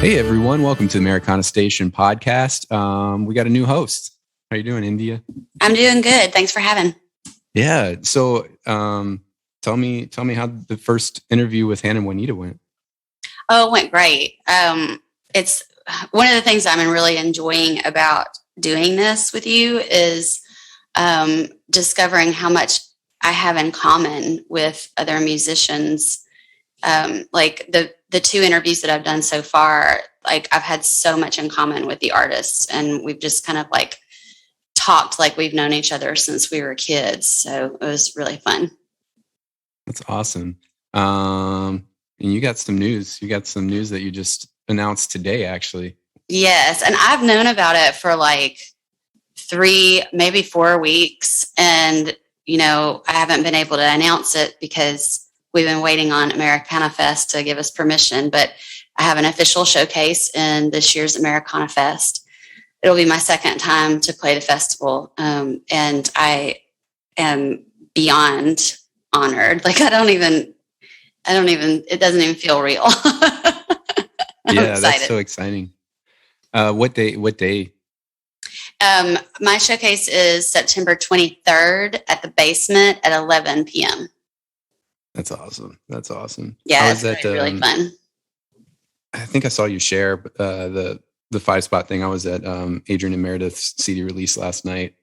Hey everyone, welcome to the Americana Station podcast. We got a new host. How you doing, India? I'm doing good. Thanks for having. Yeah. So tell me how the first interview with Hannah and Juanita went. Oh, it went great. It's one of the things I'm really enjoying about doing this with you is discovering how much I have in common with other musicians. Like the two interviews that I've done so far, like I've had so much in common with the artists, and we've just kind of like talked like we've known each other since we were kids. So it was really fun. That's awesome. And you got some news. You got some news that you just announced today, actually. Yes, and I've known about it for like 3, maybe 4 weeks, and I haven't been able to announce it because we've been waiting on Americana Fest to give us permission, but I have an official showcase in this year's Americana Fest. It'll be my second time to play the festival, and I am beyond honored. Like it doesn't even feel real. Yeah, that's so exciting. What day? My showcase is September 23rd at the basement at 11 p.m. That's awesome. Yeah, it's really fun. I think I saw you share the 5-spot thing. I was at Adrian and Meredith's CD release last night.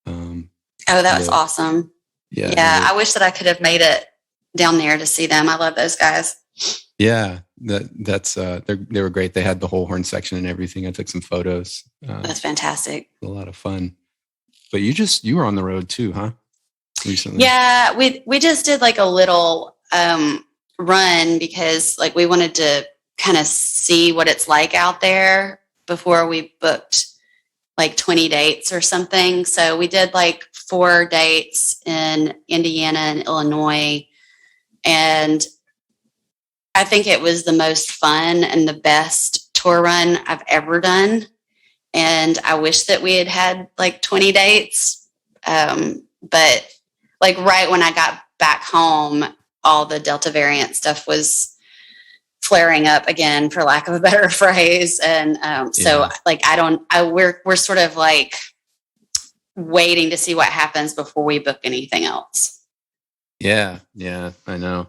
That was awesome. Yeah. I wish that I could have made it down there to see them. I love those guys. Yeah, they were great. They had the whole horn section and everything. I took some photos. That's fantastic. A lot of fun. But you were on the road too, huh? Recently. Yeah, we just did like a little run because like we wanted to kind of see what it's like out there before we booked like 20 dates or something. So we did like 4 dates in Indiana and Illinois, and I think it was the most fun and the best tour run I've ever done. And I wish that we had like 20 dates, but like right when I got back home, all the Delta variant stuff was flaring up again, for lack of a better phrase. And so like, we're sort of like waiting to see what happens before we book anything else. Yeah, I know.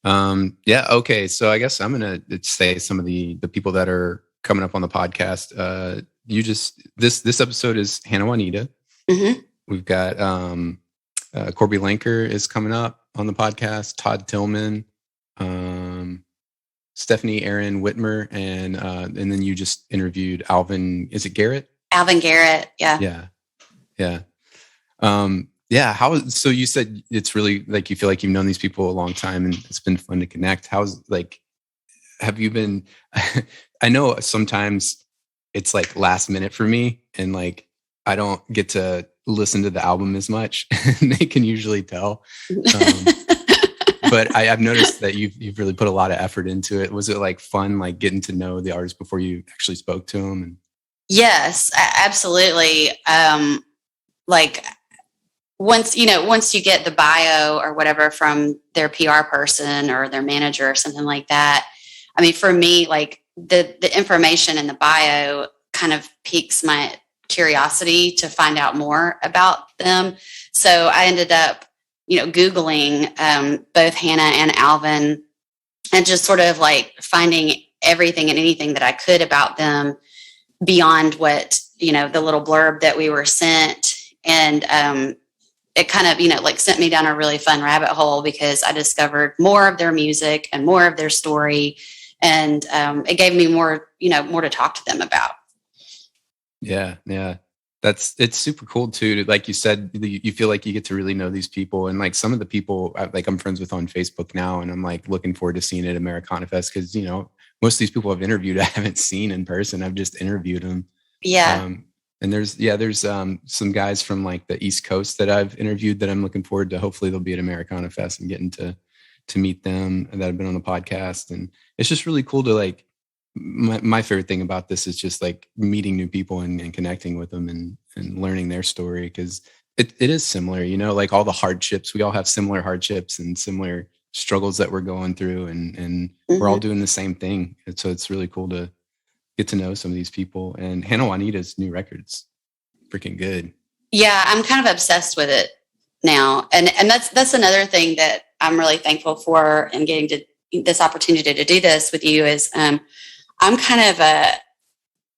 Okay. So I guess I'm going to say some of the people that are coming up on the podcast. This episode is Hannah Juanita. Mm-hmm. We've got Corby Lanker is coming up on the podcast, Todd Tillman, Stephanie Aaron Whitmer, and then you just interviewed Alvin. Is it Garrett? Alvin Garrett. Yeah. So you said it's really like you feel like you've known these people a long time and it's been fun to connect. Have you been? I know sometimes it's like last minute for me, and like I don't get to listen to the album as much. And they can usually tell. But I've noticed that you've really put a lot of effort into it. Was it like fun, like getting to know the artist before you actually spoke to them? Yes, absolutely. Like once you get the bio or whatever from their PR person or their manager or something like that. I mean, for me, like the information in the bio kind of piques my curiosity to find out more about them. So I ended up, Googling both Hannah and Alvin and just sort of like finding everything and anything that I could about them beyond what, the little blurb that we were sent. And it kind of, like sent me down a really fun rabbit hole because I discovered more of their music and more of their story. And it gave me more to talk to them about. Yeah. It's super cool too. Like you said, you feel like you get to really know these people, and like some of the people like I'm friends with on Facebook now, and I'm like looking forward to seeing it at Americana Fest because most of these people I've interviewed I haven't seen in person. I've just interviewed them. Yeah. And there's some guys from like the East Coast that I've interviewed that I'm looking forward to. Hopefully they'll be at Americana Fest and getting to meet them and that have been on the podcast. And it's just really cool to like. My favorite thing about this is just like meeting new people and connecting with them and learning their story, because it is similar, like all the hardships. We all have similar hardships and similar struggles that we're going through, and we're all doing the same thing. And so it's really cool to get to know some of these people. And Hannah Juanita's new record's freaking good. Yeah, I'm kind of obsessed with it now. And that's another thing that I'm really thankful for, and getting to this opportunity to do this with you is I'm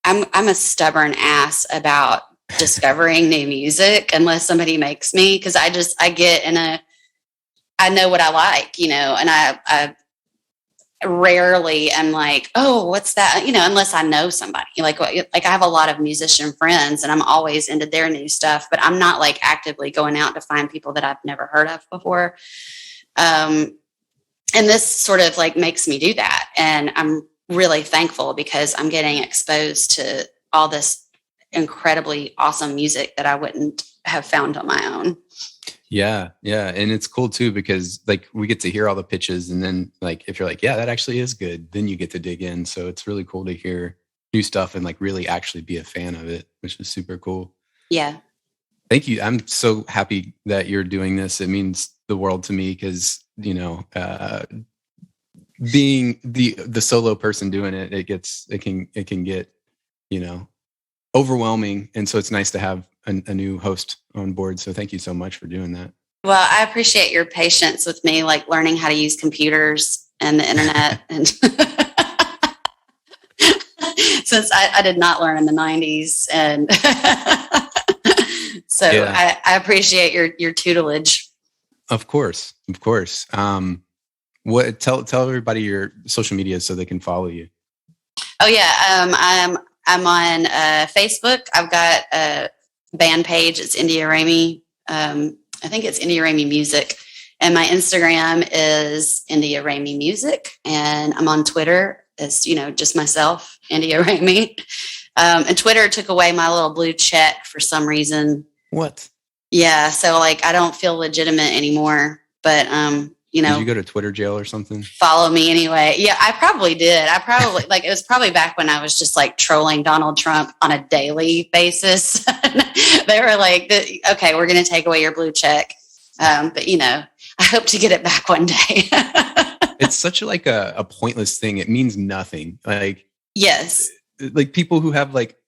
a stubborn ass about discovering new music unless somebody makes me, because I know what I like, and I rarely am like, oh, what's that? Unless I know somebody. Like I have a lot of musician friends, and I'm always into their new stuff, but I'm not like actively going out to find people that I've never heard of before. And this sort of like makes me do that. And I'm really thankful because I'm getting exposed to all this incredibly awesome music that I wouldn't have found on my own. Yeah. And it's cool too, because like we get to hear all the pitches, and then like if you're like, yeah, that actually is good, then you get to dig in. So it's really cool to hear new stuff and like really actually be a fan of it, which is super cool. Yeah. Thank you. I'm so happy that you're doing this. It means the world to me because, being the solo person doing it, it can get, overwhelming. And so it's nice to have a new host on board. So thank you so much for doing that. Well, I appreciate your patience with me, like learning how to use computers and the internet. And since I did not learn in the 90s. And so yeah. I appreciate your tutelage. Of course. Tell everybody your social media so they can follow you. Oh yeah. I'm on Facebook. I've got a band page. It's India Ramey. I think it's India Ramey Music. And my Instagram is India Ramey Music. And I'm on Twitter as, just myself, India Ramey. And Twitter took away my little blue check for some reason. What? Yeah. So like, I don't feel legitimate anymore, but, did you go to Twitter jail or something? Follow me anyway. Yeah, I probably did. It was probably back when I was just like trolling Donald Trump on a daily basis. They were like, okay, we're going to take away your blue check. But I hope to get it back one day. It's such like a pointless thing. It means nothing. Like, yes. Like people who have like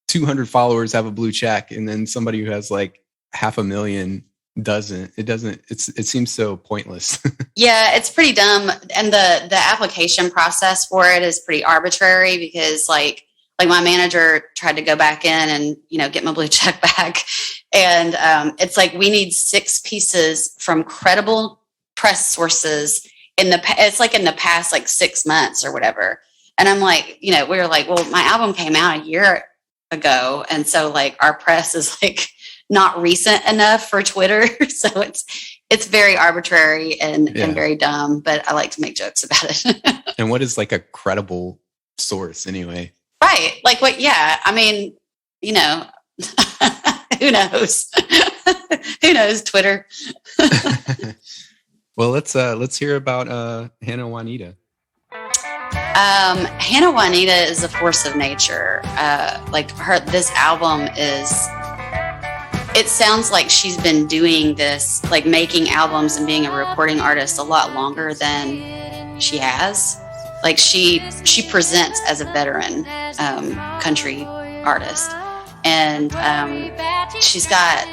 200 followers have a blue check, and then somebody who has like 500,000 doesn't. It seems so pointless. Yeah, it's pretty dumb. And the application process for it is pretty arbitrary because like my manager tried to go back in and, get my blue check back. And it's like, we need 6 pieces from credible press sources it's like in the past, like 6 months or whatever. And I'm like, we were like, well, my album came out a year ago. And so like our press is like not recent enough for Twitter. So it's very arbitrary and very dumb, but I like to make jokes about it. And what is like a credible source anyway? Right. Like what? Yeah. I mean, who knows? Who knows? Twitter. Well, let's hear about Hannah Juanita. Hannah Juanita is a force of nature. This album it sounds like she's been doing this, like making albums and being a recording artist a lot longer than she has. Like she presents as a veteran country artist. And she's got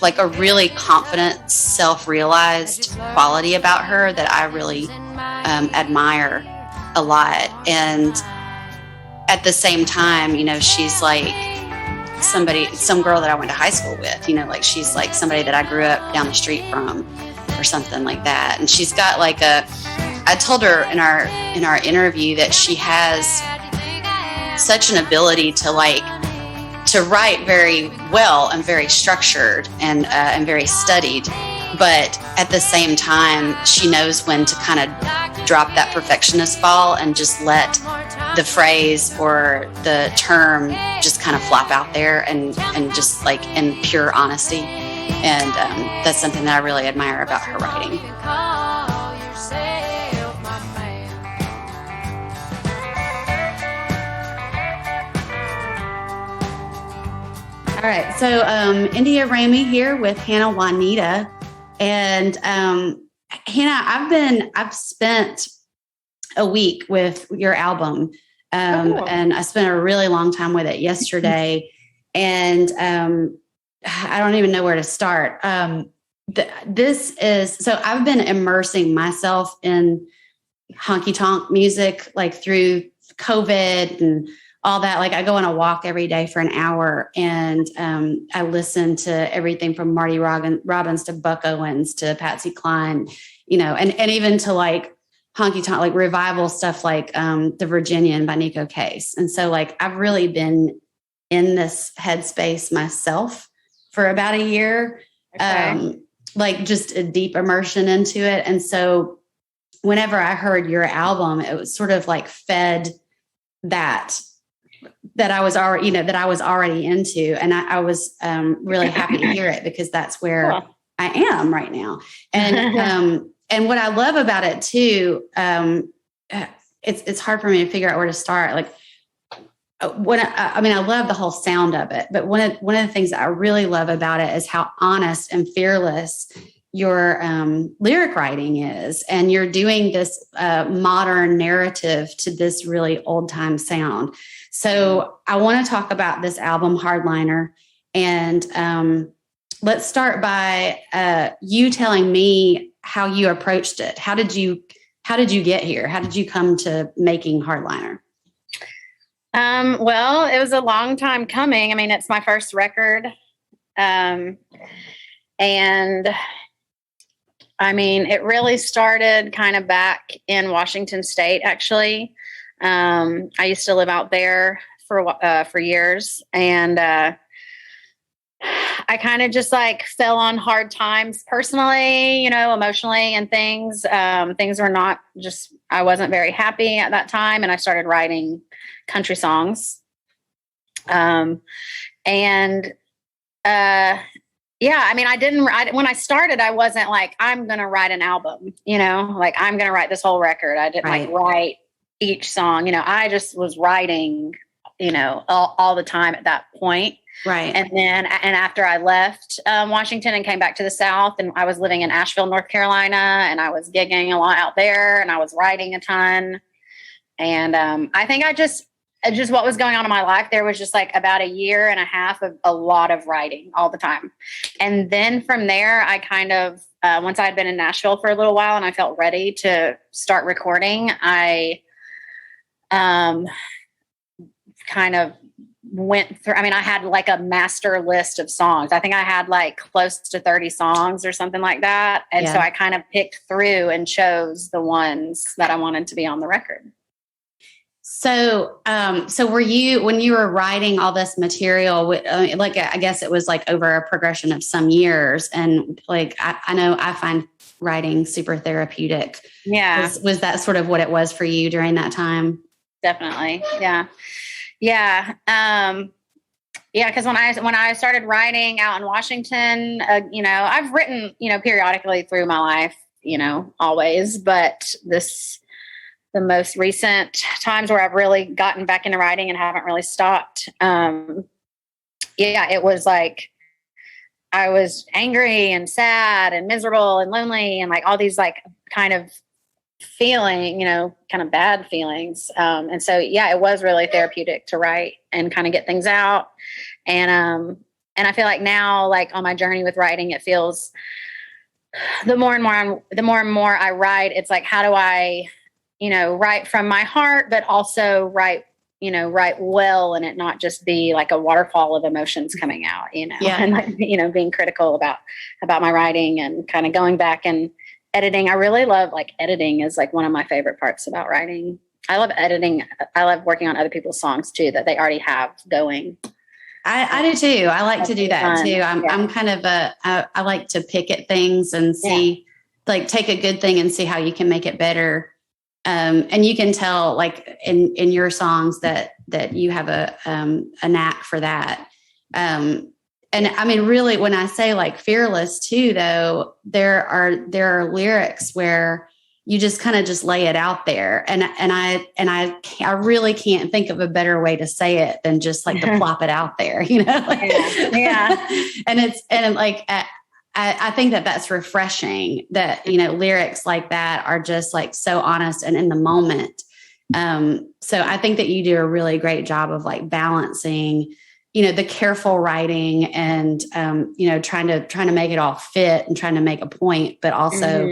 like a really confident, self-realized quality about her that I really admire a lot. And at the same time, she's like some girl that I went to high school with, like she's like somebody that I grew up down the street from or something like that. And she's got like I told her in our interview that she has such an ability to write very well and very structured and very studied, but at the same time she knows when to kind of drop that perfectionist ball and just let the phrase or the term just kind of flop out there and just like in pure honesty. And that's something that I really admire about her writing. All right, so India Ramey here with Hannah Juanita, and Hannah, I've spent a week with your album, Cool. And I spent a really long time with it yesterday. And I don't even know where to start. This is, so I've been immersing myself in honky tonk music, like through COVID and all that. Like I go on a walk every day for an hour, and I listen to everything from Marty Robbins to Buck Owens to Patsy Cline, and even to like honky tonk, like revival stuff, like The Virginian by Nico Case. And so like, I've really been in this headspace myself for about a year, like just a deep immersion into it. And so whenever I heard your album, it was sort of like fed that I was already, that I was already into. And I was really happy to hear it, because that's where I am right now. And what I love about it too, it's hard for me to figure out where to start. Like I love the whole sound of it, but one of the things that I really love about it is how honest and fearless your lyric writing is. And you're doing this modern narrative to this really old time sound. So I want to talk about this album, Hardliner. And let's start by you telling me how you approached it. How did you get here? How did you come to making Hardliner? Well, it was a long time coming. I mean, it's my first record. And I mean, it really started kind of back in Washington State, actually. I used to live out there for years, and I kind of just like fell on hard times personally, emotionally and things. Things were not just, I wasn't very happy at that time. And I started writing country songs. Yeah, I mean, when I started, I wasn't like, I'm going to write an album, like I'm going to write this whole record. I didn't like write each song, I just was writing, all the time at that point. Right. And after I left Washington and came back to the South, and I was living in Asheville, North Carolina, and I was gigging a lot out there, and I was writing a ton. And I think I just what was going on in my life, there was just like about a year and a half of a lot of writing all the time. And then from there, I kind of, once I had been in Nashville for a little while and I felt ready to start recording, I kind of went through, I had like a master list of songs. I think I had like close to 30 songs or something like that. And so I kind of picked through and chose the ones that I wanted to be on the record. So were you, when you were writing all this material, like, I guess it was like over a progression of some years, and like, I know I find writing super therapeutic. Yeah. Was that sort of what it was for you during that time? Definitely. Yeah. Yeah. Cause when I started writing out in Washington, I've written, periodically through my life, always, but the most recent times where I've really gotten back into writing and haven't really stopped. It was like, I was angry and sad and miserable and lonely and like all these like kind of feeling, kind of bad feelings. And so, it was really therapeutic to write and kind of get things out. And I feel like now, like on my journey with writing, it feels the more and more I write, it's like, how do I, write from my heart, but also write well, and it not just be like a waterfall of emotions coming out, and like, being critical about my writing and kind of going back and editing. I really love, like, editing is like one of my favorite parts about writing. I love editing. I love working on other people's songs too, that they already have going. I do too. I like to do that fun. Too. I'm kind of I like to pick at things and see, like, take a good thing and see how you can make it better. And you can tell, like, in your songs that you have a knack for that. And really, when I say like fearless too, though, there are lyrics where you just kind of just lay it out there. And I really can't think of a better way to say it than just like to plop it out there, I think that's refreshing, that, lyrics like that are just like so honest and in the moment. So I think that you do a really great job of like balancing, you know, the careful writing and, you know, trying to make it all fit and trying to make a point, but also,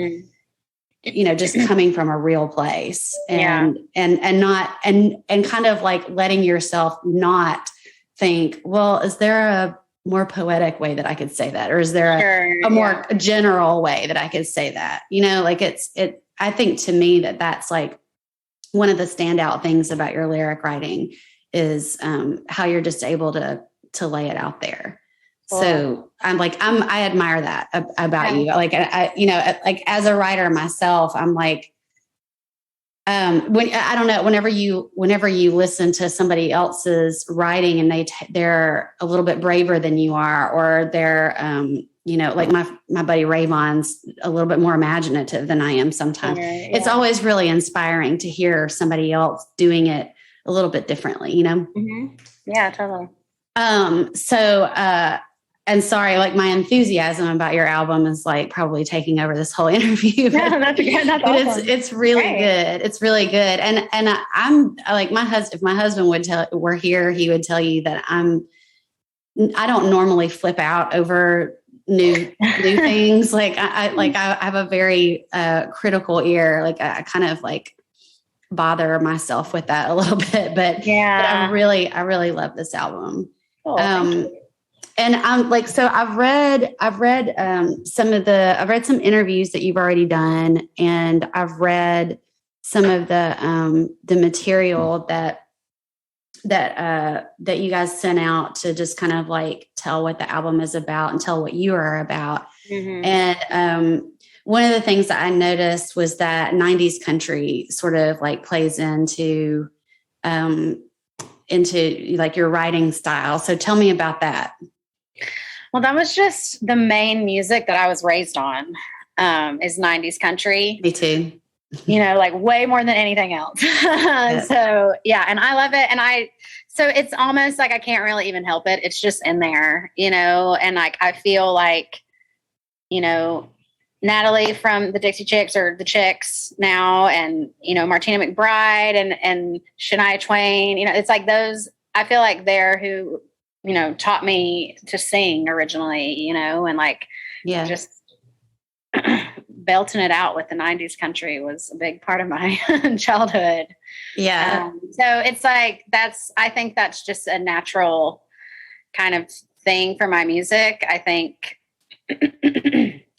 you know, just coming from a real place and not, and kind of like letting yourself not think, well, is there a more poetic way that I could say that? Or is there a more general way that I could say that? You know, like I think to me that's like one of the standout things about your lyric writing is how you're just able to lay it out there. Cool. So I admire that about you. Like, I, you know, like as a writer myself, I'm like, whenever you listen to somebody else's writing and they're a little bit braver than you are, or they're, you know, like my buddy Rayvon's a little bit more imaginative than I am sometimes. Yeah. It's always really inspiring to hear somebody else doing it a little bit differently, you know? Mm-hmm. Yeah, totally. And sorry, like my enthusiasm about your album is like probably taking over this whole interview. Yeah, that's good. That's awesome. It's really good. It's really good. And I'm like if my husband were here, he would tell you that I don't normally flip out over new things. Like I have a very critical ear. Like I kind of like bother myself with that a little bit, but I really love this album. Cool, and I'm like, so I've read some interviews that you've already done, and I've read some of the material that you guys sent out to just kind of like tell what the album is about and tell what you are about. Mm-hmm. And one of the things that I noticed was that 90s country sort of like plays into like your writing style. So tell me about that. Well, that was just the main music that I was raised on, is 90s country. Me too. You know, like way more than anything else. Yes. So yeah. And I love it. So it's almost like I can't really even help it. It's just in there, you know, and like, I feel like, you know, Natalie from the Dixie Chicks or the Chicks now, and, you know, Martina McBride and Shania Twain, you know, it's like those, I feel like they're who, you know, taught me to sing originally, you know, and like, just belting it out with the 90s country was a big part of my childhood. Yeah. So it's like, I think that's just a natural kind of thing for my music. I think,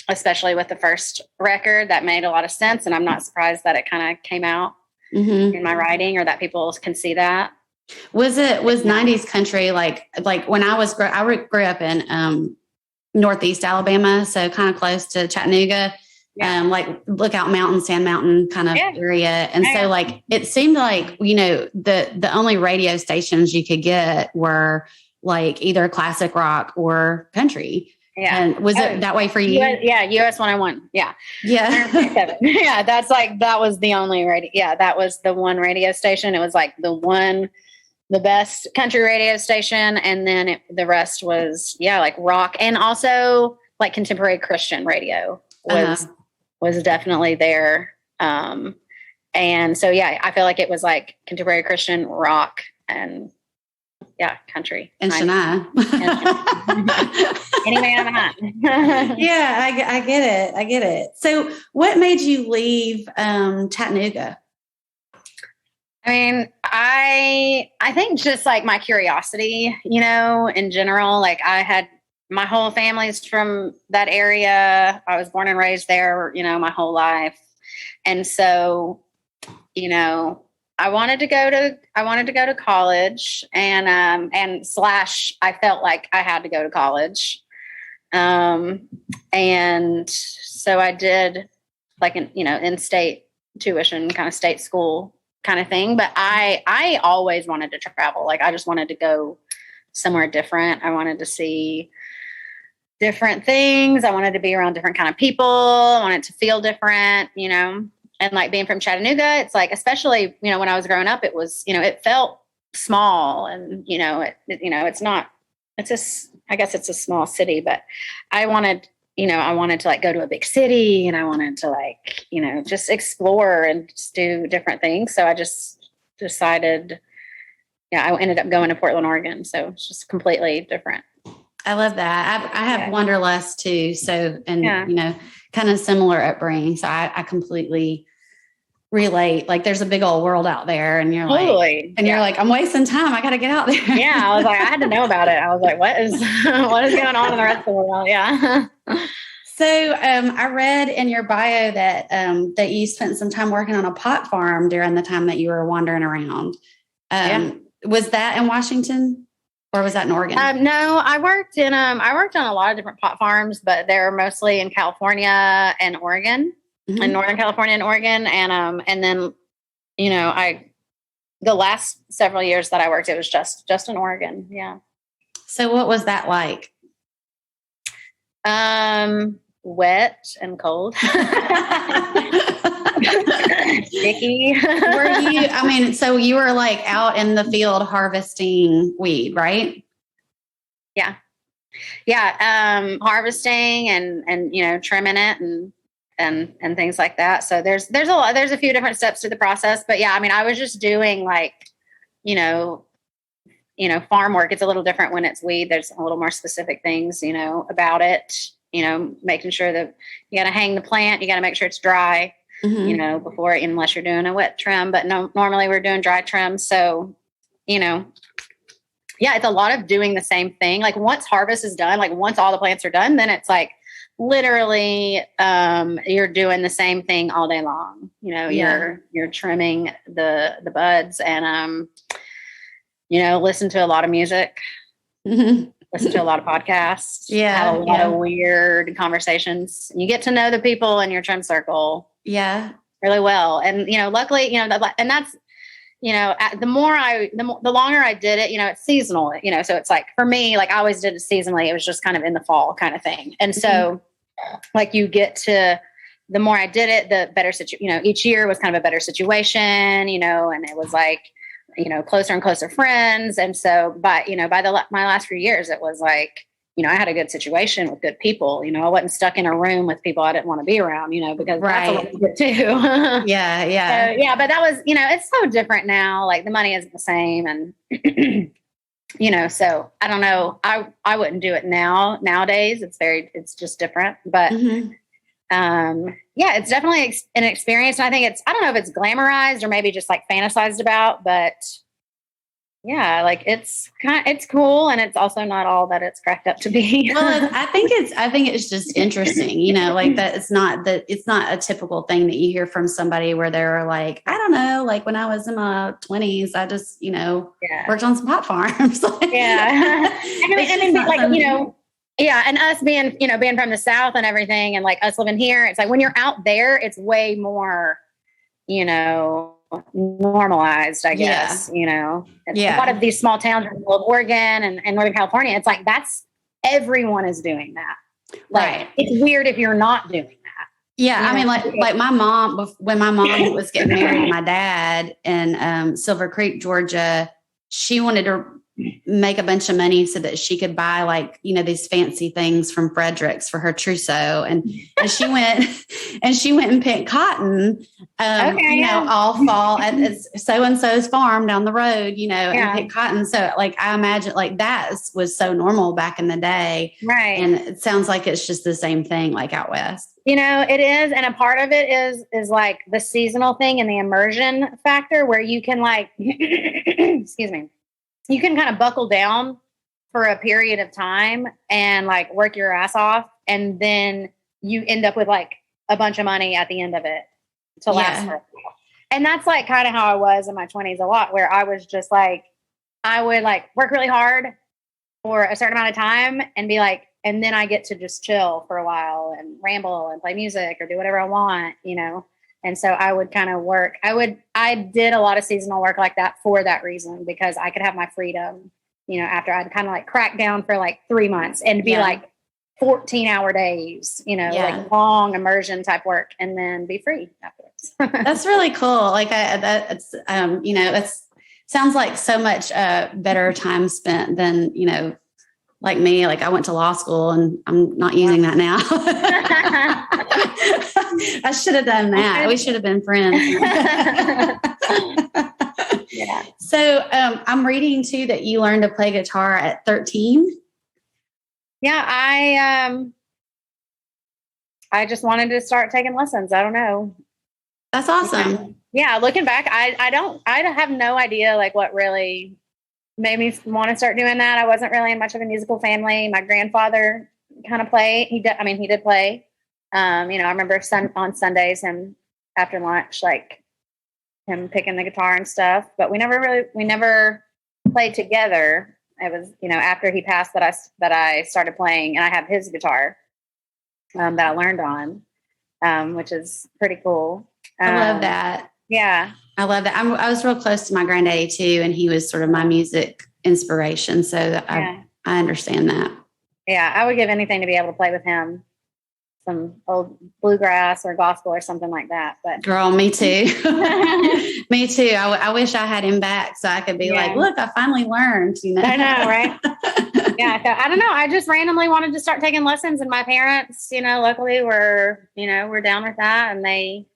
especially with the first record, that made a lot of sense. And I'm not surprised that it kind of came out in my writing, or that people can see that. Was 90s country like when I grew up in Northeast Alabama, so kind of close to Chattanooga, like Lookout Mountain, Sand Mountain kind of area. And so like it seemed like, you know, the only radio stations you could get were like either classic rock or country. Yeah. And was it that way for you? US 101. Yeah. Yeah. Yeah. That was the only radio. Yeah. That was the one radio station. It was like the best country radio station. And then the rest was, like rock, and also like contemporary Christian radio was definitely there. And so, I feel like it was like contemporary Christian, rock, and country. And Shania. Any man I'm Yeah, I get it. So what made you leave Chattanooga? I mean, I think just like my curiosity, you know, in general, like my whole family's from that area. I was born and raised there, you know, my whole life. And so, you know, I wanted to go to college, and I felt like I had to go to college. And so I did like in-state tuition, kind of state school kind of thing. But I always wanted to travel. Like I just wanted to go somewhere different. I wanted to see different things. I wanted to be around different kind of people. I wanted to feel different, you know. And like being from Chattanooga, it's like, especially, you know, when I was growing up, it was, you know, it felt small, and, you know, I guess it's a small city, but I wanted to like go to a big city, and I wanted to like, you know, just explore and just do different things. So I just decided, I ended up going to Portland, Oregon. So it's just completely different. I love that. I have Wanderlust too. So, and kind of similar upbringing. So I completely relate. Like there's a big old world out there and you're you're like, I'm wasting time. I got to get out there. Yeah. I was like, I had to know about it. I was like, what is going on in the rest of the world? Yeah. So I read in your bio that you spent some time working on a pot farm during the time that you were wandering around. Was that in Washington? Or was that in Oregon? No, I worked on a lot of different pot farms, but they're mostly in California and Oregon, in Northern California and Oregon. And then, the last several years that I worked, it was just in Oregon. Yeah. So what was that like? Wet and cold. Sticky. So you were like out in the field harvesting weed, right? Yeah. Harvesting and trimming it and things like that. So there's a few different steps to the process, but I was just doing like, farm work. It's a little different when it's weed. There's a little more specific things, about it, making sure that you got to hang the plant, you got to make sure it's dry. Before, unless you're doing a wet trim, but normally we're doing dry trim. So, it's a lot of doing the same thing. Like once harvest is done, like once all the plants are done, then it's like literally, you're doing the same thing all day long. You're trimming the buds and, listen to a lot of music, listen to a lot of podcasts, have a lot of weird conversations. You get to know the people in your trim circle. Yeah. Really well. And, luckily, and that's, the longer I did it, it's seasonal, so it's like, for me, like I always did it seasonally. It was just kind of in the fall kind of thing. And so like you get to, the more I did it, the better each year was kind of a better situation, and it was like, closer and closer friends. And so, but, my last few years, it was like, I had a good situation with good people. I wasn't stuck in a room with people I didn't want to be around, because that's a little bit too. Yeah. So, but that was, it's so different now. Like the money isn't the same. And, so I don't know. I wouldn't do it nowadays. It's just different. But, it's definitely an experience. And I think I don't know if it's glamorized or maybe just like fantasized about, but like it's cool, and it's also not all that it's cracked up to be. Well, I think it's just interesting, like that it's not a typical thing that you hear from somebody where they're like, I don't know, like when I was in my 20s, I just, worked on some pot farms. And us being from the South and everything, and like us living here, it's like when you're out there, it's way more, normalized, I guess. A lot of these small towns in Oregon and Northern California, it's like everyone is doing that. Like it's weird if you're not doing that. Yeah, like my mom, when my mom was getting married to my dad in Silver Creek, Georgia, she wanted to make a bunch of money so that she could buy like, these fancy things from Frederick's for her trousseau. And she went and picked cotton, all fall at so-and-so's farm down the road, and picked cotton. So like, I imagine like that was so normal back in the day. Right. And it sounds like it's just the same thing like out West. It is. And a part of it is like the seasonal thing and the immersion factor where you can like, excuse me, you can kind of buckle down for a period of time and like work your ass off. And then you end up with like a bunch of money at the end of it to last for a while. And that's like kind of how I was in my 20s a lot, where I was just like, I would like work really hard for a certain amount of time and be like, and then I get to just chill for a while and ramble and play music or do whatever I want, And so I would kind of work. I did a lot of seasonal work like that for that reason, because I could have my freedom, after I'd kind of like crack down for like 3 months and be like 14-hour days, like long immersion type work, and then be free afterwards. That's really cool. Like that's, that's sounds like so much better time spent than, like me, like I went to law school and I'm not using that now. I should have done that. We should have been friends. Yeah. So I'm reading too that you learned to play guitar at 13. Yeah, I just wanted to start taking lessons. I don't know. That's awesome. Yeah, looking back, I have no idea like what really made me want to start doing that. I wasn't really in much of a musical family. My grandfather kind of played. He did play. I remember on Sundays him after lunch, like him picking the guitar and stuff. But we never played together. It was after he passed that I started playing, and I have his guitar that I learned on, which is pretty cool. I love that. Yeah. I love that. I was real close to my granddaddy too, and he was sort of my music inspiration. So I understand that. Yeah, I would give anything to be able to play with him, some old bluegrass or gospel or something like that. But girl, me too. Me too. I wish I had him back so I could be like, look, I finally learned. I know, right? Yeah, so, I don't know. I just randomly wanted to start taking lessons, and my parents, luckily were down with that, and they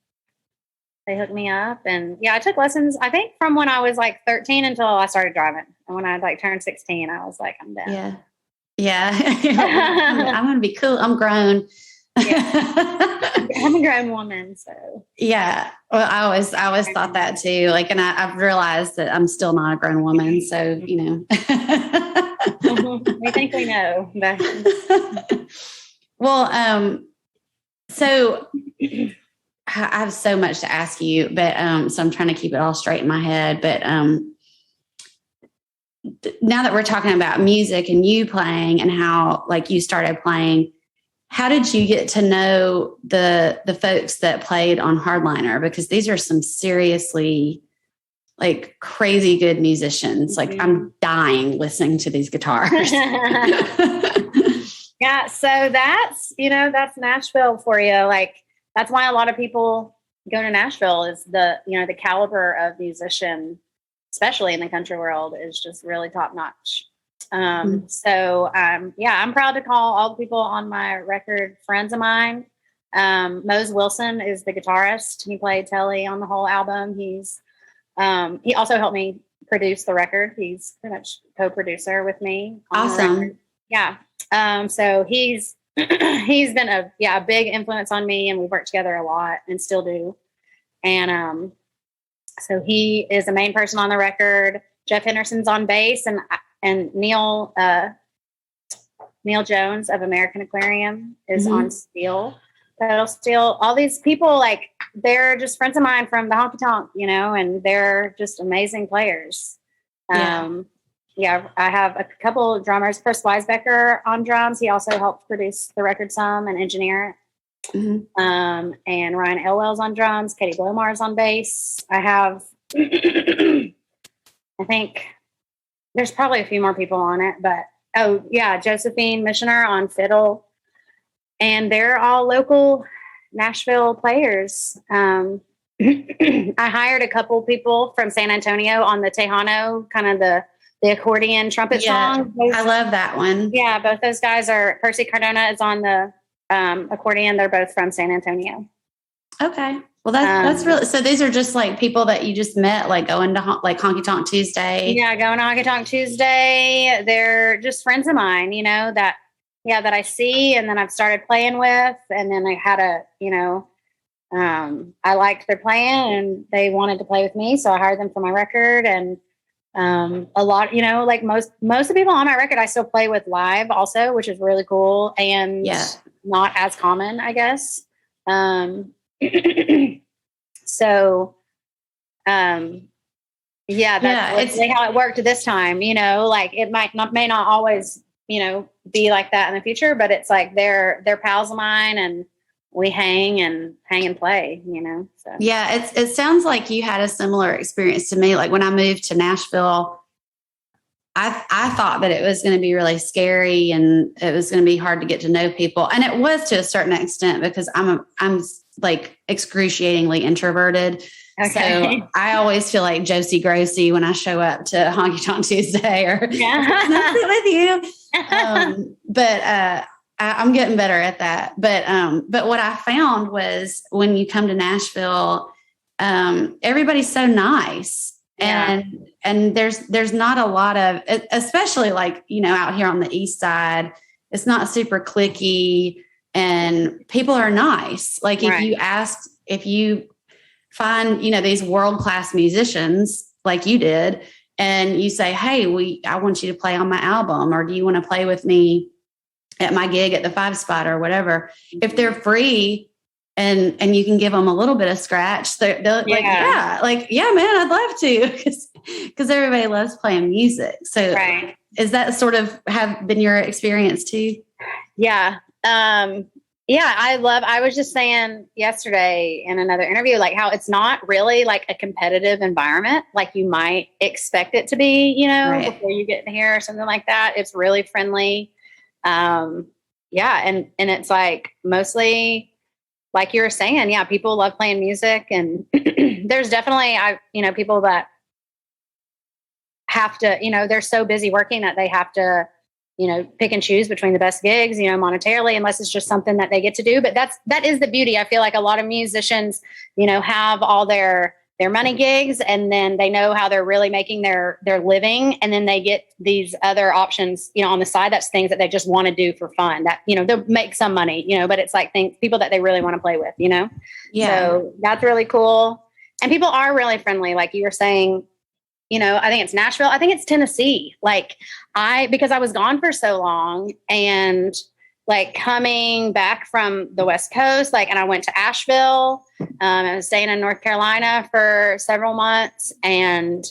hooked me up. And I took lessons, I think from when I was like 13 until I started driving. And when I like turned 16, I was like, I'm done. Yeah. I'm going to be cool. I'm grown. I'm a grown woman. So yeah. Well, I always thought that too. Like, and I've realized that I'm still not a grown woman. So, we think we know. Well, so I have so much to ask you, but so I'm trying to keep it all straight in my head. But now that we're talking about music and you playing and how like you started playing, how did you get to know the folks that played on Hardliner? Because these are some seriously like crazy good musicians. Like I'm dying listening to these guitars. Yeah. So that's Nashville for you. Like, that's why a lot of people go to Nashville is the caliber of musician, especially in the country world, is just really top notch. So I'm proud to call all the people on my record friends of mine. Mose Wilson is the guitarist. He played Telly on the whole album. He also helped me produce the record. He's pretty much co-producer with me. Awesome. Yeah. So he's been a big influence on me, and we've worked together a lot and still do. And so he is the main person on the record. Jeff Henderson's on bass, and Neil Jones of American Aquarium is on pedal steel. All these people, like, they're just friends of mine from the honky tonk, and they're just amazing players. I have a couple of drummers. Chris Weisbecker on drums. He also helped produce the record some and engineer it. And Ryan Elwell's on drums. Katie Blomar's on bass. I have, I think there's probably a few more people on it, but Josephine Missioner on fiddle. And they're all local Nashville players. I hired a couple people from San Antonio on the Tejano, kind of the accordion trumpet song. I love that one. Yeah, both those guys are, Percy Cardona is on the accordion. They're both from San Antonio. Okay. Well, that's really, so these are just like people that you just met, like going to like Honky Tonk Tuesday. Yeah, going to Honky Tonk Tuesday. They're just friends of mine, that I see, and then I've started playing with, and then I had I liked their playing, and they wanted to play with me, so I hired them for my record. And a lot, like most of the people on my record, I still play with live also, which is really cool and not as common, I guess. So, that's really how it worked this time, like it may not always, be like that in the future, but it's like they're pals of mine, and we hang and play, so. Yeah. It sounds like you had a similar experience to me. Like when I moved to Nashville, I thought that it was going to be really scary and it was going to be hard to get to know people. And it was to a certain extent because I'm like excruciatingly introverted. Okay. So I always feel like Josie Grossi when I show up to Honky Tonk Tuesday or with you. But I'm getting better at that. But what I found was when you come to Nashville, everybody's so nice. And there's not a lot of, especially like, out here on the east side, it's not super cliquey and people are nice. Like if you find, these world-class musicians like you did, and you say, hey, I want you to play on my album, or do you want to play with me at my gig at the 5 Spot or whatever? If they're free and you can give them a little bit of scratch, they're like, yeah, man, I'd love to, because everybody loves playing music. So is that sort of have been your experience too? Yeah. I was just saying yesterday in another interview, like how it's not really like a competitive environment like you might expect it to be, before you get here or something like that. It's really friendly. And it's like mostly like you were saying, people love playing music, and there's definitely, people that have to, they're so busy working that they have to, pick and choose between the best gigs, monetarily, unless it's just something that they get to do. But that is the beauty. I feel like a lot of musicians, have all their money gigs, and then they know how they're really making their living. And then they get these other options, on the side. That's things that they just want to do for fun, that, they'll make some money, but it's like people that they really want to play with, Yeah. So that's really cool. And people are really friendly. Like you were saying, I think it's Nashville. I think it's Tennessee. Like because I was gone for so long, and like coming back from the West Coast, and I went to Asheville. I was staying in North Carolina for several months, and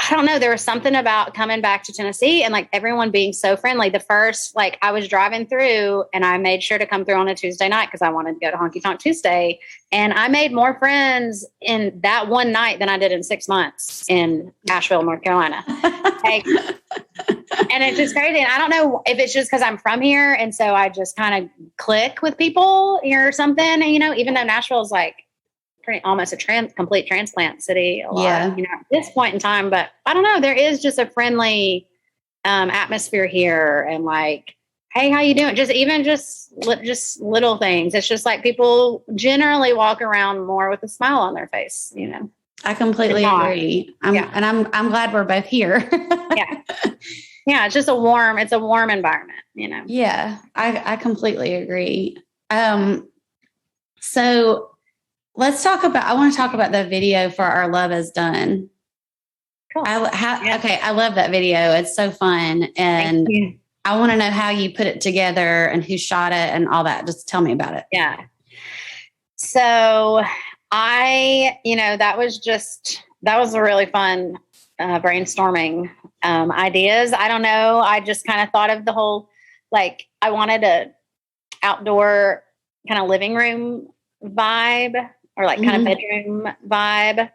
I don't know, there was something about coming back to Tennessee and like everyone being so friendly. The first, I was driving through, and I made sure to come through on a Tuesday night because I wanted to go to Honky Tonk Tuesday. And I made more friends in that one night than I did in 6 months in Asheville, North Carolina. And it's just crazy. And I don't know if it's just because I'm from here, and so I just kind of click with people or something, even though Nashville is like almost a complete transplant city a lot, at this point in time. But I don't know, there is just a friendly atmosphere here, and like, hey, how you doing? Just little things. It's just like people generally walk around more with a smile on their face, I completely agree. I'm glad we're both here. Yeah. It's just a warm environment, Yeah, I completely agree. So I want to talk about the video for Our Love Is Done. Cool. I love that video. It's so fun. And I want to know how you put it together and who shot it and all that. Just tell me about it. Yeah. So that was a really fun brainstorming ideas. I don't know. I just kind of thought of the whole, I wanted a outdoor kind of living room vibe, or kind of bedroom vibe.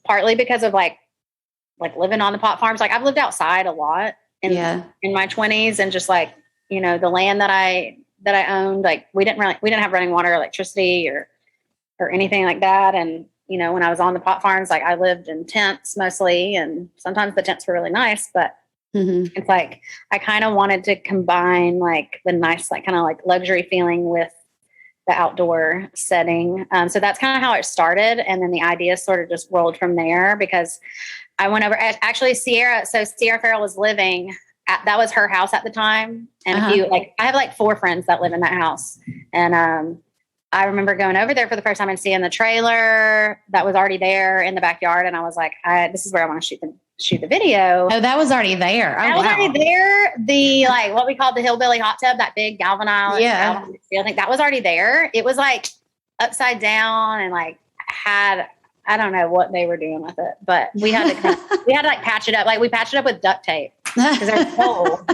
Partly because of like living on the pot farms. I've lived outside a lot in my 20s, and just the land that I owned, we didn't have running water, or electricity, or anything like that. And, when I was on the pot farms, I lived in tents mostly, and sometimes the tents were really nice, but it's I kind of wanted to combine the nice, kind of luxury feeling with the outdoor setting. So that's kind of how it started. And then the idea sort of just rolled from there, because I went over, actually Sierra Farrell was living at, that was her house at the time. And I have 4 friends that live in that house. And I remember going over there for the first time and seeing the trailer that was already there in the backyard. And I was like, this is where I want to shoot the video. Oh, that was already there. That was already there. The what we called the hillbilly hot tub, that big galvanized. I think that was already there. It was upside down and had, I don't know what they were doing with it, but we had to patch it up. We patched it up with duct tape because it was cold.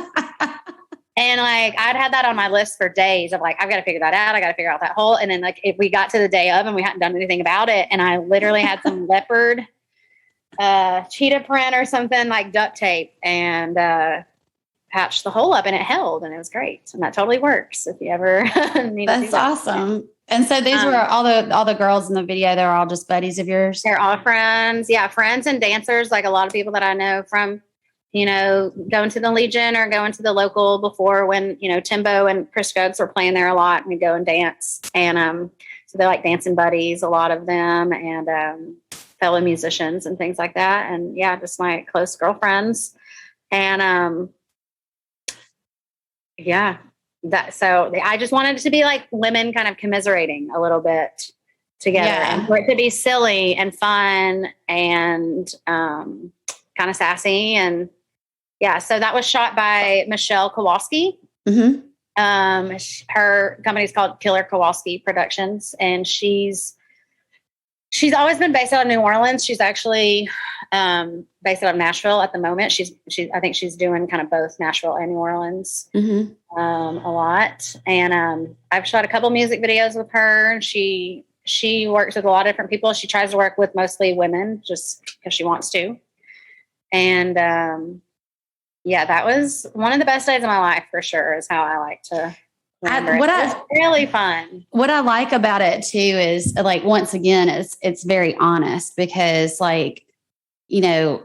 And I'd had that on my list for days of I've got to figure that out. I got to figure out that hole. And then if we got to the day of and we hadn't done anything about it, and I literally had some leopard cheetah print or something, duct tape, and patched the hole up, and it held, and it was great. And that totally works if you ever need to do that. That's awesome. And so these were all the girls in the video. They're all just buddies of yours. They're all friends. Yeah. Friends and dancers. A lot of people that I know from, going to the Legion or going to the local before, when, Timbo and Chris Scruggs were playing there a lot, and we'd go and dance. And So they're like dancing buddies, a lot of them, and fellow musicians and things like that. And yeah, just my close girlfriends. And yeah, so I just wanted it to be like women kind of commiserating a little bit together, and for it to be silly and fun and kind of sassy. And yeah, so that was shot by Michelle Kowalski. Mm-hmm. Her company's called Killer Kowalski Productions, and she's always been based out of New Orleans. She's actually based out of Nashville at the moment. I think she's doing kind of both Nashville and New Orleans a lot. And I've shot a couple music videos with her. She works with a lot of different people. She tries to work with mostly women just because she wants to. And yeah, that was one of the best days of my life for sure, is how I like to remember it. It was really fun. What I like about it too is, like, once again, it's very honest, because, like, you know,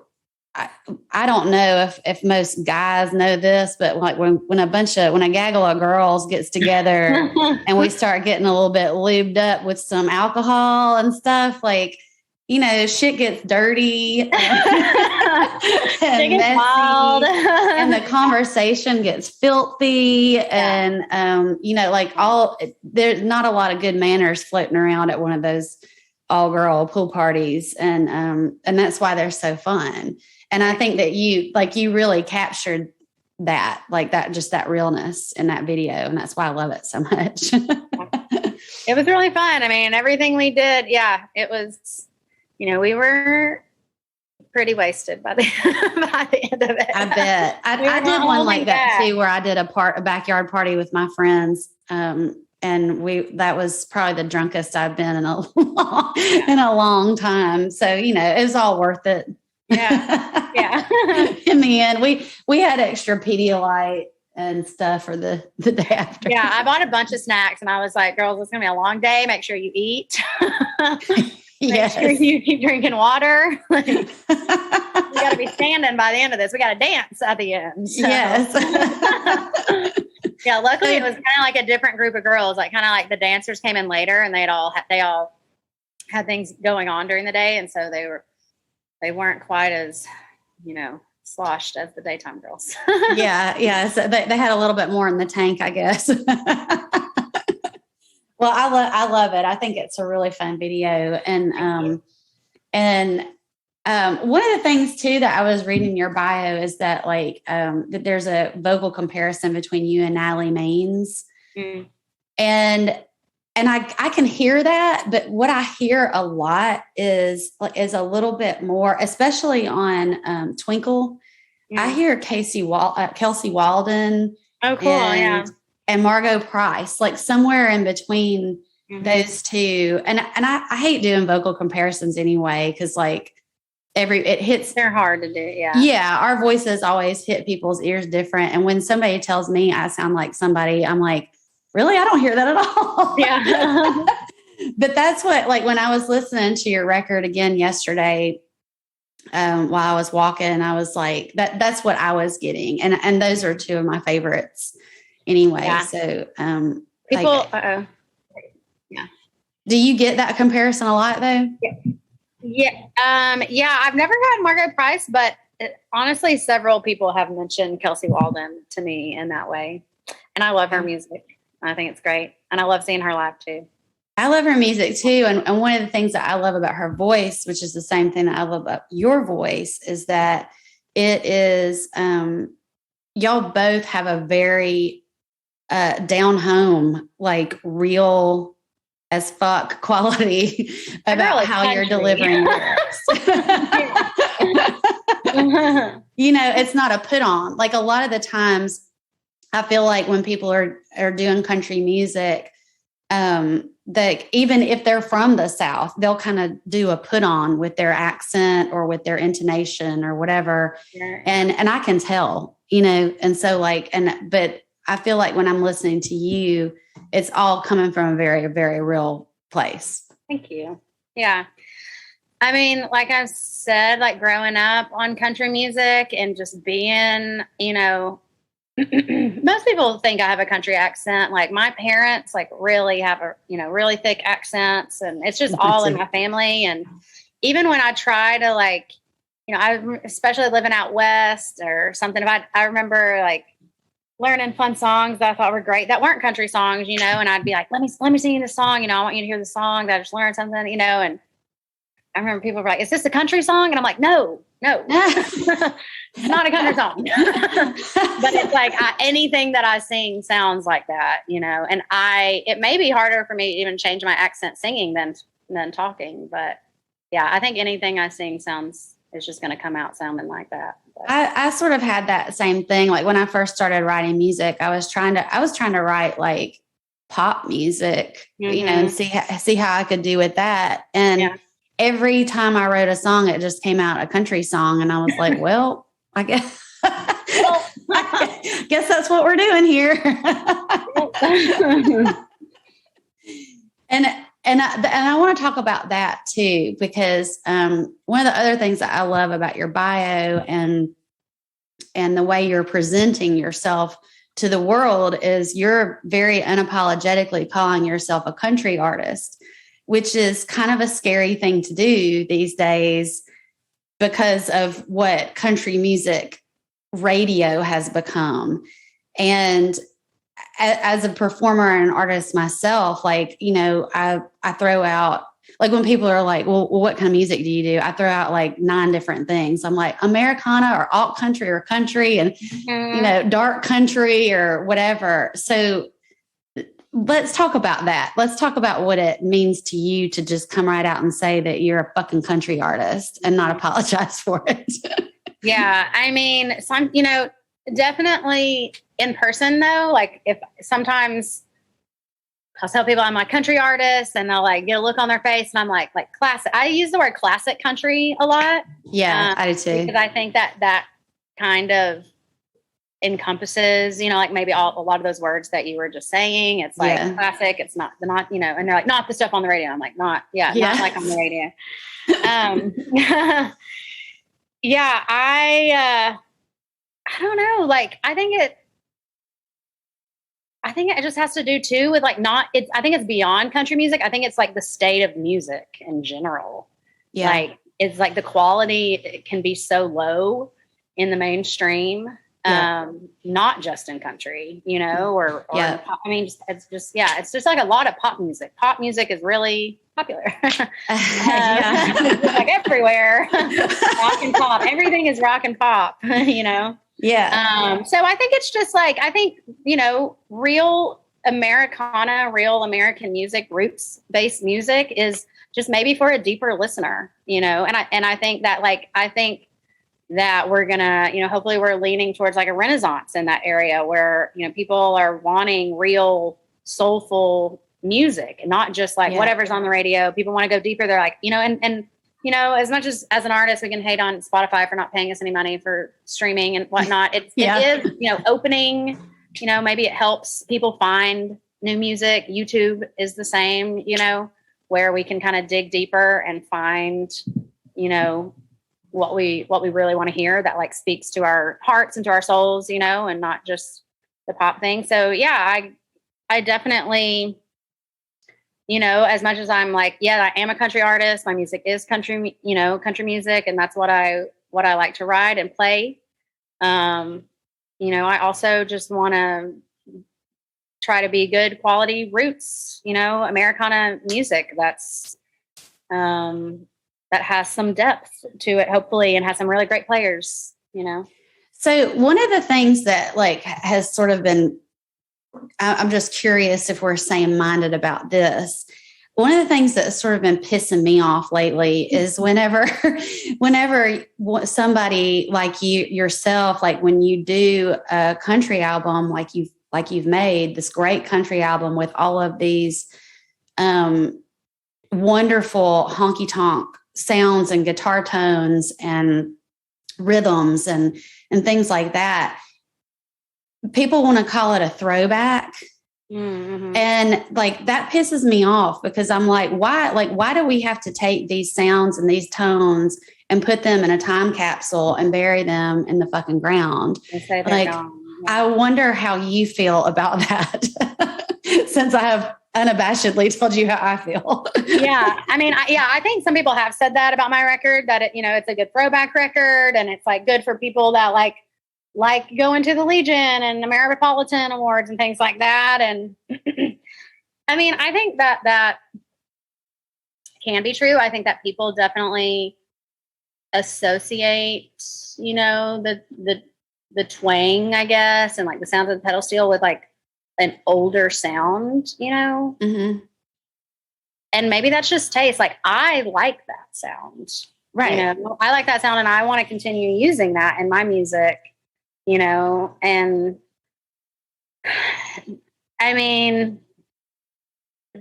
I don't know if most guys know this, but like when a gaggle of girls gets together and we start getting a little bit lubed up with some alcohol and stuff, like, you know, shit gets dirty and gets wild, and the conversation gets filthy, and you know, like, there's not a lot of good manners floating around at one of those all girl pool parties, and that's why they're so fun. And I think that you really captured that, like that, just that realness in that video, and that's why I love it so much. It was really fun. I mean, everything we did, it was. You know, we were pretty wasted by the end of it. I bet. I did one like that too, where I did a backyard party with my friends. And that was probably the drunkest I've been in a long time. So, you know, it was all worth it. Yeah. Yeah. In the end, we had extra Pedialyte and stuff for the day after. Yeah. I bought a bunch of snacks and I was like, girls, it's going to be a long day. Make sure you eat. Make sure you keep drinking water. Like, we got to be standing by the end of this. We got to dance at the end. So. Yes. Yeah. Luckily, it was kind of like a different group of girls. Like, kind of like the dancers came in later, and they all had things going on during the day, and so they weren't quite as, you know, sloshed as the daytime girls. Yeah. So they had a little bit more in the tank, I guess. Well, I love it. I think it's a really fun video. And one of the things too that I was reading in your bio is that, like, that there's a vocal comparison between you and Natalie Maines. Mm. And I can hear that, but what I hear a lot is a little bit more, especially on Twinkle. Mm. I hear Kelsey Walden. Oh, cool. And Margot Price, like somewhere in between those two. And I hate doing vocal comparisons anyway, because like it hits. They're hard to do. Yeah. Yeah. Our voices always hit people's ears different. And when somebody tells me I sound like somebody, I'm like, really? I don't hear that at all. Yeah. But that's what, like, when I was listening to your record again yesterday, while I was walking, I was like, that's what I was getting. And those are two of my favorites. Anyway, yeah. So people, yeah. Do you get that comparison a lot though? Yeah. I've never had Margot Price, but honestly, several people have mentioned Kelsey Walden to me in that way, and I love her music. I think it's great, and I love seeing her live too. I love her music too, and one of the things that I love about her voice, which is the same thing that I love about your voice, is that it is. Y'all both have a very down home, like real as fuck quality about how you're delivering lyrics. You know, it's not a put on. Like, a lot of the times I feel like when people are doing country music, that even if they're from the South, they'll kind of do a put on with their accent or with their intonation or whatever. Yeah. And I can tell, you know, and so like, but I feel like when I'm listening to you, it's all coming from a very, very real place. Thank you. Yeah. I mean, like I said, like growing up on country music and just being, you know, most people think I have a country accent. Like my parents like really have really thick accents, and it's just all in my family. And even when I try to like, I especially living out west or something, if I remember like learning fun songs that I thought were great that weren't country songs, and I'd be like, let me sing you this song, I want you to hear the song that I just learned something, and I remember people were like, is this a country song? And I'm like, no, it's not a country song. But it's like anything that I sing sounds like that, and it may be harder for me to even change my accent singing than talking. But yeah, I think anything I sing is just going to come out sounding like that. But I sort of had that same thing. Like when I first started writing music, I was trying to write like pop music, and see how I could do with that. And every time I wrote a song, it just came out a country song. And I was like, well, I guess, that's what we're doing here. And I want to talk about that too, because one of the other things that I love about your bio and the way you're presenting yourself to the world is you're very unapologetically calling yourself a country artist, which is kind of a scary thing to do these days because of what country music radio has become. And as a performer and an artist myself, like, I throw out, like when people are like, well, what kind of music do you do? I throw out like 9 different things. I'm like Americana or alt country or country and, dark country or whatever. So let's talk about that. Let's talk about what it means to you to just come right out and say that you're a fucking country artist and not apologize for it. Yeah. I mean, some, definitely in person though, like if sometimes I'll tell people I'm like country artist and they'll like get a look on their face and I'm like classic. I use the word classic country a lot. Yeah, I do too. Because I think that kind of encompasses, like maybe a lot of those words that you were just saying. It's like classic. It's not, and they're like, not the stuff on the radio. I'm like, not like on the radio. I don't know. Like, I think it just has to do too with like I think it's beyond country music. I think it's like the state of music in general. Yeah. Like it's like the quality can be so low in the mainstream. Not just in country, or I mean, it's just like a lot of pop music. Pop music is really popular. It's like everywhere. Rock and pop. Everything is rock and pop, Yeah. So I think it's just like, real Americana, real American music, roots-based music is just maybe for a deeper listener, and I think that we're gonna, hopefully we're leaning towards like a renaissance in that area where, people are wanting real soulful music, not just like whatever's on the radio. People want to go deeper. They're like, as much as an artist, we can hate on Spotify for not paying us any money for streaming and whatnot. It is, opening, maybe it helps people find new music. YouTube is the same, where we can kind of dig deeper and find, what we really want to hear that like speaks to our hearts and to our souls, and not just the pop thing. So I definitely, as much as I'm like, I am a country artist, my music is country, country music. And that's what I like to write and play. I also just want to try to be good quality roots, Americana music that's, that has some depth to it, hopefully, and has some really great players, So one of the things that like has sort of been, I'm just curious if we're same-minded about this. One of the things that's sort of been pissing me off lately is whenever somebody like yourself, like when you do a country album, like you've made this great country album with all of these wonderful honky tonk sounds and guitar tones and rhythms and things like that. People want to call it a throwback. Mm-hmm. And like, that pisses me off because I'm like, why do we have to take these sounds and these tones and put them in a time capsule and bury them in the fucking ground? And say they're gone. I wonder how you feel about that since I have unabashedly told you how I feel. Yeah. I mean, I think some people have said that about my record, that it's a good throwback record and it's like good for people that like going to the Legion and American Awards and things like that. And I mean, I think that can be true. I think that people definitely associate, the twang, I guess, and like the sound of the pedal steel with like an older sound, Mm-hmm. And maybe that's just taste. Like, I like that sound, Right. I like that sound and I want to continue using that in my music, and I mean,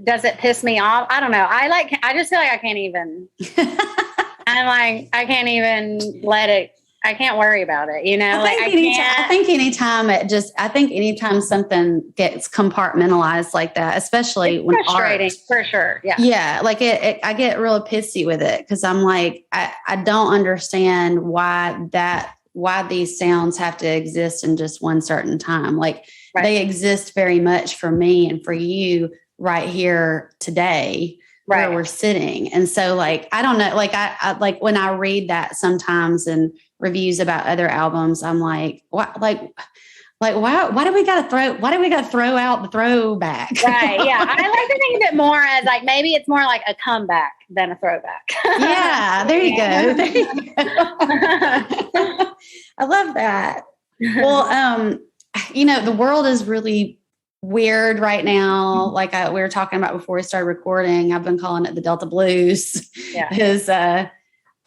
does it piss me off? I don't know. I just feel like I can't even, I can't even let it, I can't worry about it, I think anytime something gets compartmentalized like that, especially it's when frustrating, art, for sure. Yeah. Yeah. Like I get real pissy with it because I'm like, I don't understand why these sounds have to exist in just one certain time. Like they exist very much for me and for you right here today. Where we're sitting. And so like, I don't know, like I like when I read that sometimes in reviews about other albums, I'm like, what, why do we got to throw out the throwback? Right. Yeah. I like to think of it more as like, maybe it's more like a comeback than a throwback. Yeah. There you go. There you go. I love that. Well, the world is really weird right now. Like we were talking about before we started recording, I've been calling it the Delta Blues. Yeah. Is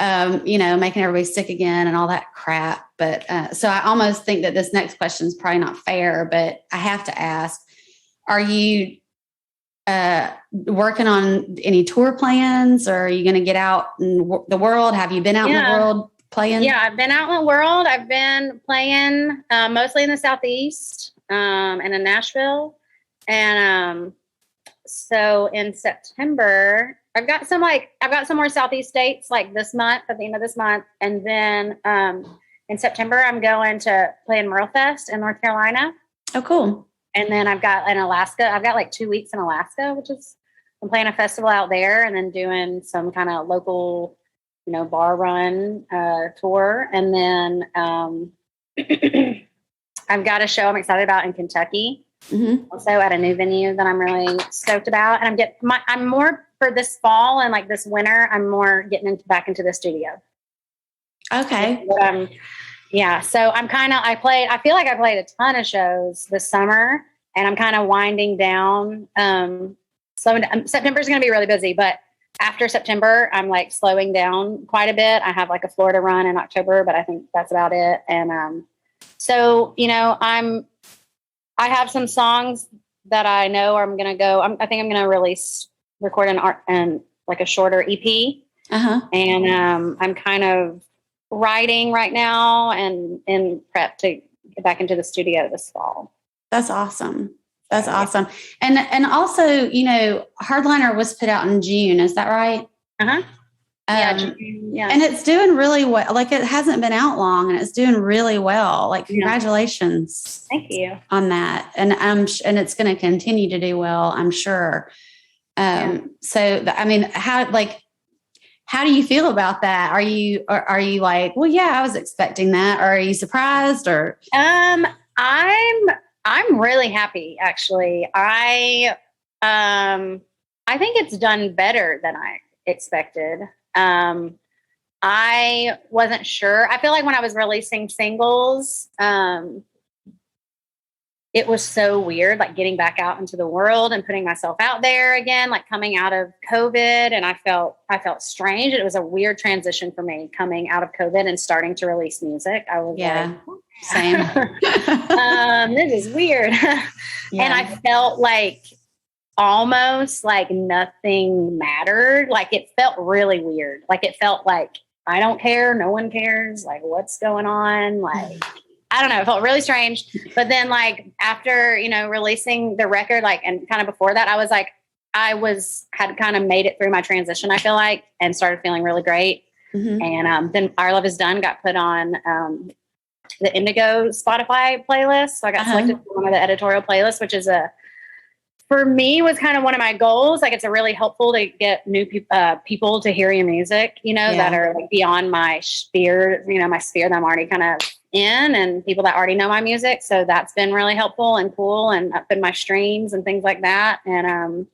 making everybody sick again and all that crap. But so I almost think that this next question is probably not fair, but I have to ask, are you working on any tour plans, or are you going to get out in the world? Have you been out in the world playing? Yeah, I've been out in the world. I've been playing mostly in the Southeast and in Nashville. And so in September, I've got some more Southeast states like this month, at the end of this month. And then in September, I'm going to play in Merlefest in North Carolina. Oh, cool. And then I've got in Alaska, I've got like 2 weeks in Alaska, I'm playing a festival out there and then doing some kind of local, bar run tour. And then I've got a show I'm excited about in Kentucky, also at a new venue that I'm really stoked about. And I'm more for this fall and like this winter, I'm more getting back into the studio. Okay. So I feel like I played a ton of shows this summer and I'm kind of winding down. September is going to be really busy, but after September, I'm like slowing down quite a bit. I have like a Florida run in October, but I think that's about it. And, so, I have some songs that I know I'm going to go, I think I'm going to record an art and like a shorter EP. And, I'm kind of writing right now and in prep to get back into the studio this fall. That's awesome. That's awesome. And also, Hardliner was put out in June. Is that right? Yeah. And it's doing really well. Like it hasn't been out long and it's doing really well. Like congratulations. Thank you on that. And and it's going to continue to do well, I'm sure. So I mean, how do you feel about that? Are you like, well, yeah, I was expecting that. Or are you surprised or? I'm really happy actually. I think it's done better than I expected. I wasn't sure. I feel like when I was releasing singles, it was so weird, like getting back out into the world and putting myself out there again, like coming out of COVID. And I felt strange. It was a weird transition for me coming out of COVID and starting to release music. I was same. This is weird. And I felt like almost like nothing mattered. Like it felt really weird. Like it felt like I don't care. No one cares. Like what's going on? Like, I don't know. It felt really strange. But then like after, releasing the record, like, and kind of before that, I was like, had kind of made it through my transition, I feel like, and started feeling really great. And then Our Love Is Done got put on the Indigo Spotify playlist. So I got selected for one of the editorial playlists, which is for me was kind of one of my goals. Like, it's a really helpful to get new people to hear your music, that are like beyond my sphere, my sphere that I'm already kind of in, and people that already know my music. So that's been really helpful and cool, and up in my streams and things like that. And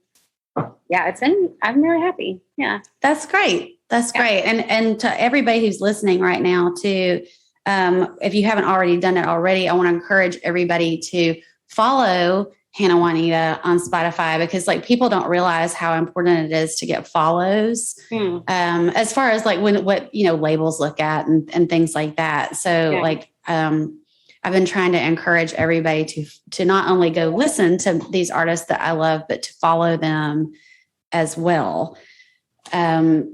I'm really happy. Yeah. That's great. That's great. And to everybody who's listening right now too, if you haven't already done it already, I want to encourage everybody to follow Hannah Juanita on Spotify, because like people don't realize how important it is to get follows, as far as like what labels look at and things like that. So I've been trying to encourage everybody to not only go listen to these artists that I love, but to follow them as well. And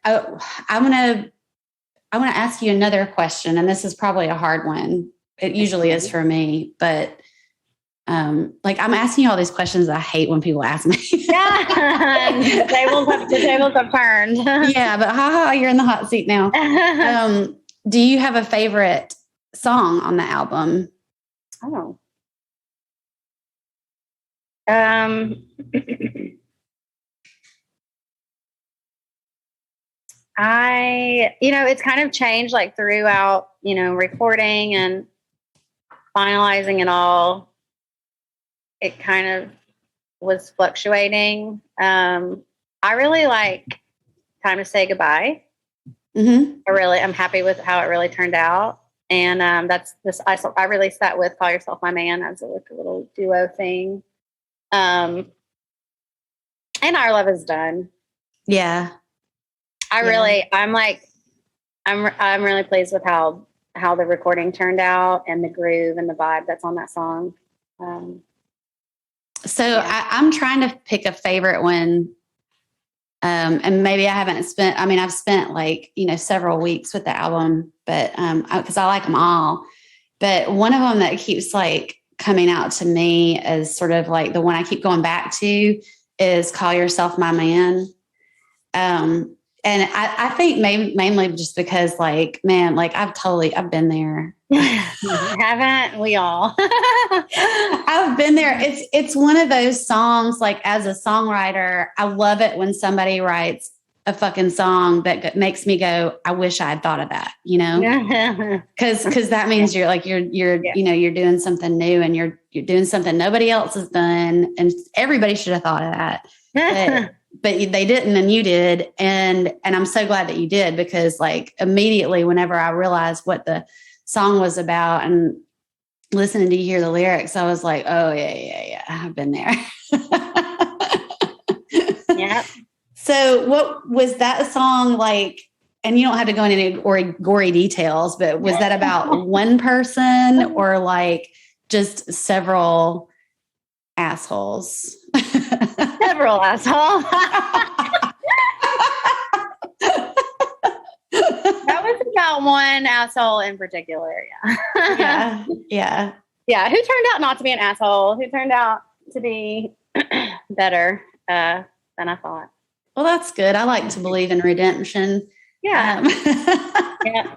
I want to ask you another question, and this is probably a hard one. It usually is for me, but I'm asking you all these questions that I hate when people ask me. The tables have turned. Yeah, but you're in the hot seat now. Do you have a favorite song on the album? Oh. It's kind of changed like throughout, recording and finalizing it all. It kind of was fluctuating. I really like Time to Say Goodbye. Mm-hmm. I'm happy with how it really turned out. And I released that with Call Yourself My Man as a little duo thing. And Our Love Is Done. Yeah. I'm really pleased with how the recording turned out and the groove and the vibe that's on that song. I'm trying to pick a favorite one. And maybe I've spent like, several weeks with the album, but, cause I like them all, but one of them that keeps like coming out to me as sort of like the one I keep going back to is Call Yourself My Man. And I think mainly just because like, man, like I've been there. Haven't we all? I've been there. It's one of those songs, like as a songwriter, I love it when somebody writes a fucking song that makes me go, I wish I had thought of that, Cause that means you're doing something new, and you're doing something nobody else has done. And everybody should have thought of that. But they didn't, and you did. And I'm so glad that you did, because like immediately whenever I realized what the song was about and listening to you hear the lyrics, I was like, oh yeah. I've been there. Yeah. So what was that song like? And you don't have to go into any gory details, but was that about one person or like just several assholes? Several assholes. That was about one asshole in particular. Yeah. Who turned out not to be an asshole? Who turned out to be better than I thought? Well, that's good. I like to believe in redemption. Yeah. Yeah.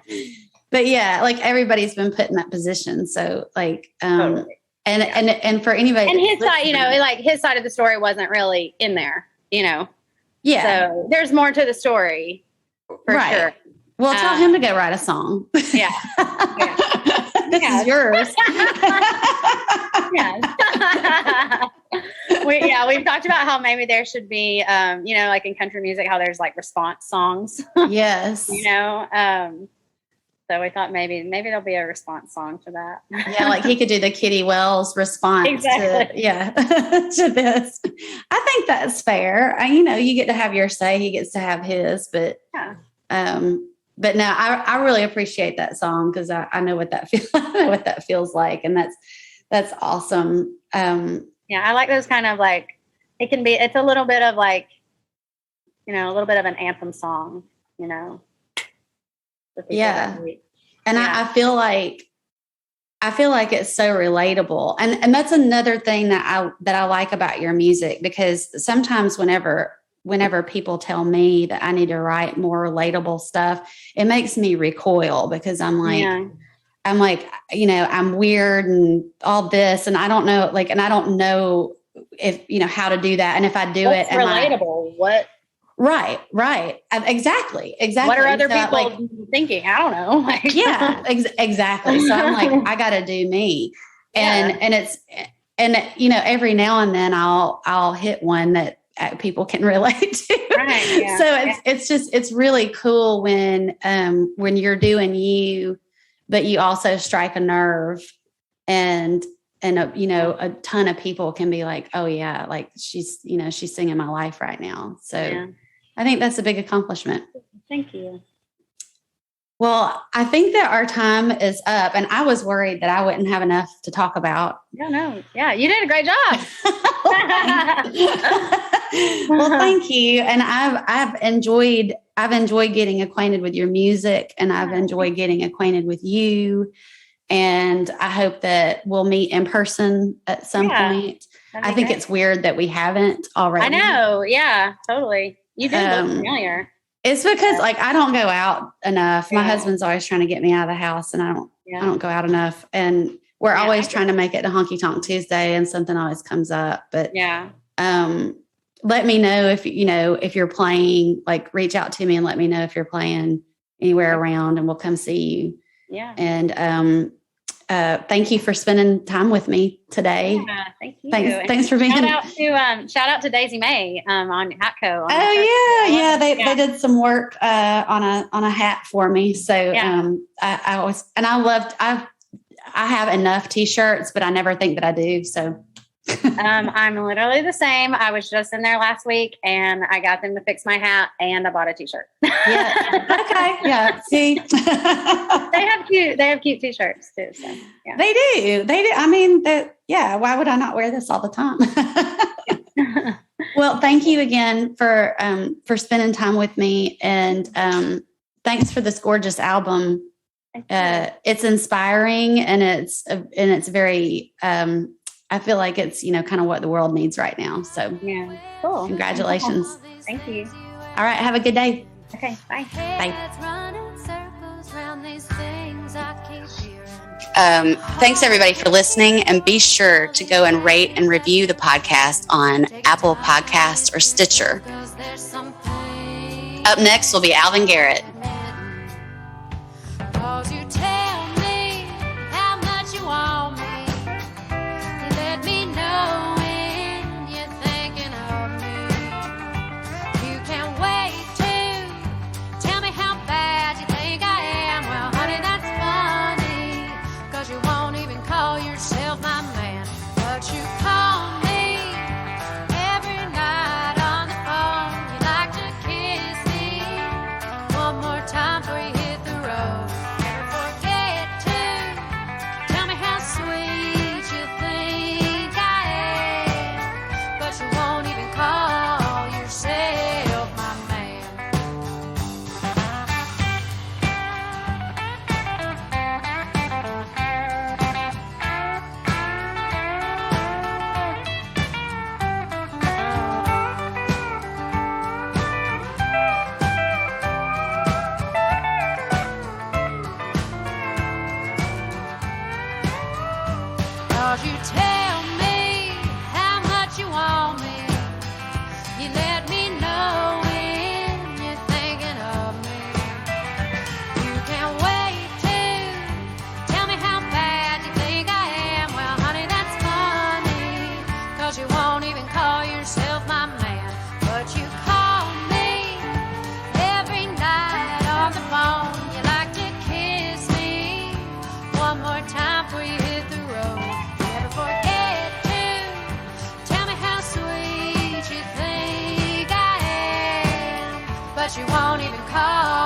But yeah, like everybody's been put in that position. So like, totally. And for anybody, and his side, like his side of the story wasn't really in there, Yeah. So there's more to the story for sure. Well, tell him to go write a song. Yeah. This is yours. Yes. We've talked about how maybe there should be, like in country music, how there's like response songs. Yes. So we thought maybe there'll be a response song to that. Yeah, like he could do the Kitty Wells response to this. I think that's fair. You get to have your say, he gets to have his, but but no, I really appreciate that song because I know what that feels. I know what that feels like, and that's awesome. I like those kind of like it's a little bit of like a little bit of an anthem song, Yeah. And I feel like it's so relatable. And that's another thing that I like about your music, because sometimes whenever people tell me that I need to write more relatable stuff, it makes me recoil because I'm like, I'm like, you know, I'm weird and all this, and I don't know, like, and I don't know if, you know, how to do that. And if I do What's it, relatable. What? Right. Exactly. What are other people thinking? I don't know. Like, yeah, exactly. So I'm like, I got to do me. And you know, every now and then I'll hit one that people can relate to. Right, yeah, so it's really cool when you're doing you, but you also strike a nerve, and you know, a ton of people can be like, oh yeah, like she's singing my life right now. So I think that's a big accomplishment. Thank you. Well, I think that our time is up, and I was worried that I wouldn't have enough to talk about. No. Yeah, you did a great job. Well, thank you. And I've enjoyed getting acquainted with your music, and I've enjoyed getting acquainted with you. And I hope that we'll meet in person at some point. I think it's weird that we haven't already. I know. Yeah, totally. You do look familiar. It's because like I don't go out enough. My husband's always trying to get me out of the house, and I don't go out enough. And we're always trying to make it to Honky Tonk Tuesday, and something always comes up. But let me know if you're playing. Like, reach out to me and let me know if you're playing anywhere around, and we'll come see you. Yeah. And thank you for spending time with me today. Yeah, thank you. Thanks for being. Shout out to Daisy May on Hatco. They did some work on a hat for me. So I have enough t-shirts, but I never think that I do. So I'm literally the same. I was just in there last week, and I got them to fix my hat, and I bought a t-shirt. Yeah. Okay. Yeah. See, they have cute t-shirts too. So yeah. They do. I mean, why would I not wear this all the time? Well, thank you again for spending time with me, and thanks for this gorgeous album. It's inspiring, and it's very. I feel like it's, kind of what the world needs right now. So yeah, cool. Congratulations. Thank you. All right. Have a good day. Okay. Bye. Bye. Thanks everybody for listening, and be sure to go and rate and review the podcast on Apple Podcasts or Stitcher. Up next will be Alvin Garrett. You tell me how much you want me. You let me know when you're thinking of me. You can't wait to tell me how bad you think I am. Well, honey, that's funny, 'cause you won't even call yourself my man. But you call me every night on the phone. You like to kiss me one more time before you hit the road. Forget to tell me how sweet you think I am, but you won't even call